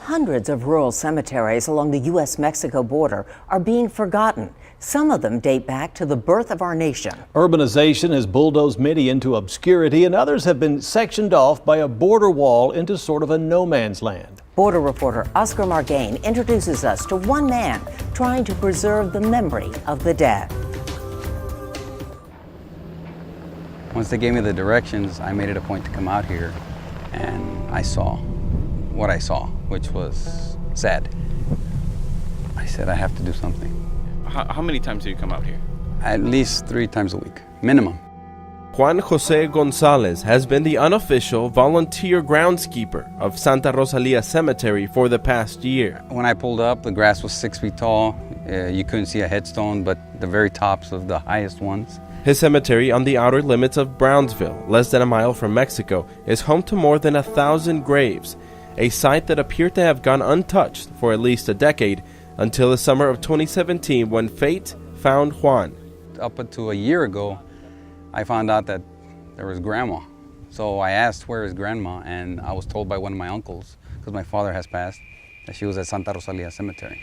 Hundreds of rural cemeteries along the U.S.-Mexico border are being forgotten. Some of them date back to the birth of our nation. Urbanization has bulldozed many into obscurity, and others have been sectioned off by a border wall into sort of a no man's land. Border reporter Oscar Margain introduces us to one man trying to preserve the memory of the dead. Once they gave me the directions, I made it a point to come out here, and I saw what I saw, which was sad. I said, I have to do something. How many times do you come out here? At least 3 times a week, minimum. Juan Jose Gonzalez has been the unofficial volunteer groundskeeper of Santa Rosalia Cemetery for the past year. When I pulled up, the grass was 6 feet tall. You couldn't see a headstone, but the very tops of the highest ones. His cemetery on the outer limits of Brownsville, less than a mile from Mexico, is home to more than 1,000 graves, a site that appeared to have gone untouched for at least a decade until the summer of 2017 when fate found Juan. Up until a year ago, I found out that there was grandma. So I asked, where is grandma? And I was told by one of my uncles, because my father has passed, that she was at Santa Rosalia Cemetery.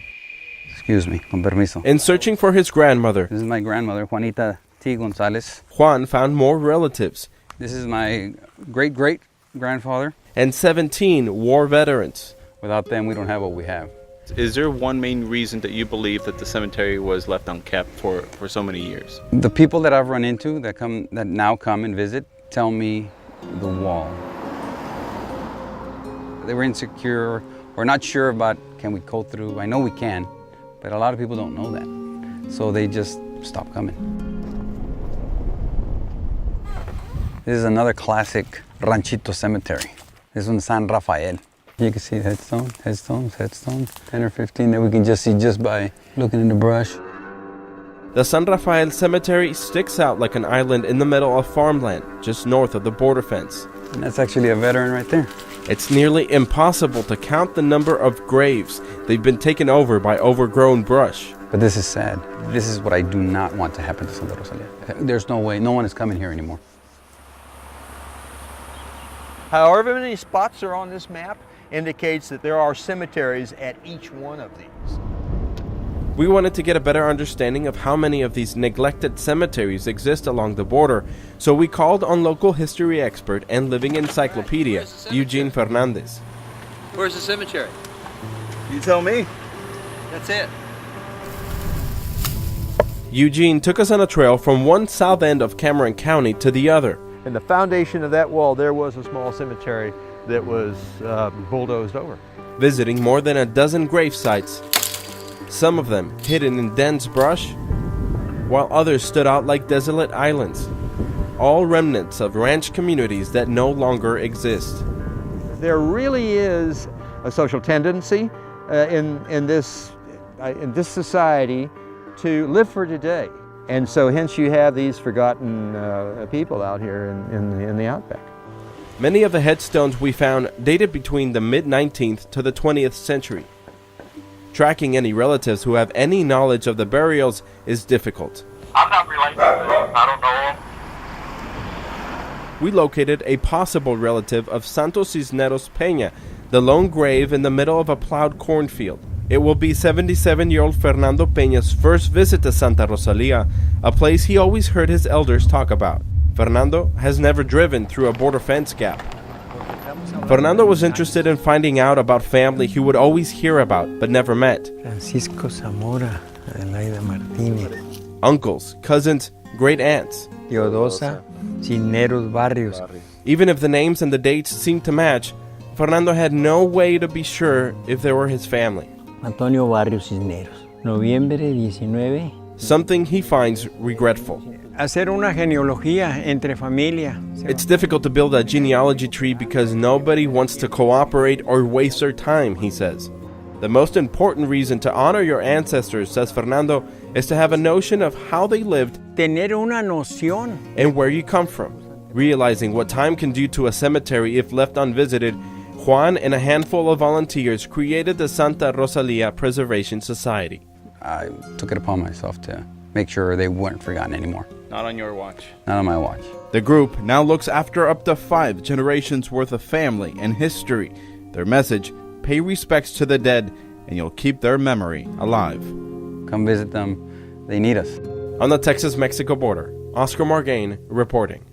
Excuse me, con permiso. In searching for his grandmother, This is my grandmother, Juanita T. Gonzalez. Juan found more relatives. This is my great-great-grandfather. And 17 war veterans. Without them, we don't have what we have. Is there one main reason that you believe that the cemetery was left unkept for so many years? The people that I've run into that now come and visit tell me the wall. They were insecure or not sure about, can we go through? I know we can, but a lot of people don't know that. So they just stop coming. This is another classic ranchito cemetery. This one's San Rafael. You can see headstones, 10 or 15 that we can just see just by looking in the brush. The San Rafael Cemetery sticks out like an island in the middle of farmland, just north of the border fence. And that's actually a veteran right there. It's nearly impossible to count the number of graves. They've been taken over by overgrown brush. But this is sad. This is what I do not want to happen to Santa Rosalia. There's no way, no one is coming here anymore. However many spots are on this map indicates that there are cemeteries at each one of these. We wanted to get a better understanding of how many of these neglected cemeteries exist along the border, so we called on local history expert and living encyclopedia, Eugene Fernandez. Where's the cemetery? You tell me. That's it. Eugene took us on a trail from one south end of Cameron County to the other. In the foundation of that wall, there was a small cemetery that was bulldozed over. Visiting more than a dozen grave sites, some of them hidden in dense brush, while others stood out like desolate islands, all remnants of ranch communities that no longer exist. There really is a social tendency in this society to live for today. And so hence you have these forgotten people out here in the outback. Many of the headstones we found dated between the mid-19th to the 20th century. Tracking any relatives who have any knowledge of the burials is difficult. I'm not related to them. I don't know them. We located a possible relative of Santos Cisneros Peña, the lone grave in the middle of a plowed cornfield. It will be 77-year-old Fernando Peña's first visit to Santa Rosalia, a place he always heard his elders talk about. Fernando has never driven through a border fence gap. Fernando was interested in finding out about family he would always hear about but never met. Francisco Zamora, Adelaida Martinez. Uncles, cousins, great aunts. Teodosa, Cisneros Barrios. Even if the names and the dates seemed to match, Fernando had no way to be sure if they were his family. Antonio Barrios Cisneros, Noviembre 19. Something he finds regretful. Hacer una genealogía entre familia. It's difficult to build a genealogy tree because nobody wants to cooperate or waste their time, he says. The most important reason to honor your ancestors, says Fernando, is to have a notion of how they lived Tener una noción. And where you come from. Realizing what time can do to a cemetery if left unvisited, Juan and a handful of volunteers created the Santa Rosalia Preservation Society. I took it upon myself to make sure they weren't forgotten anymore. Not on your watch. Not on my watch. The group now looks after up to 5 generations worth of family and history. Their message, pay respects to the dead, and you'll keep their memory alive. Come visit them. They need us. On the Texas-Mexico border, Oscar Margain reporting.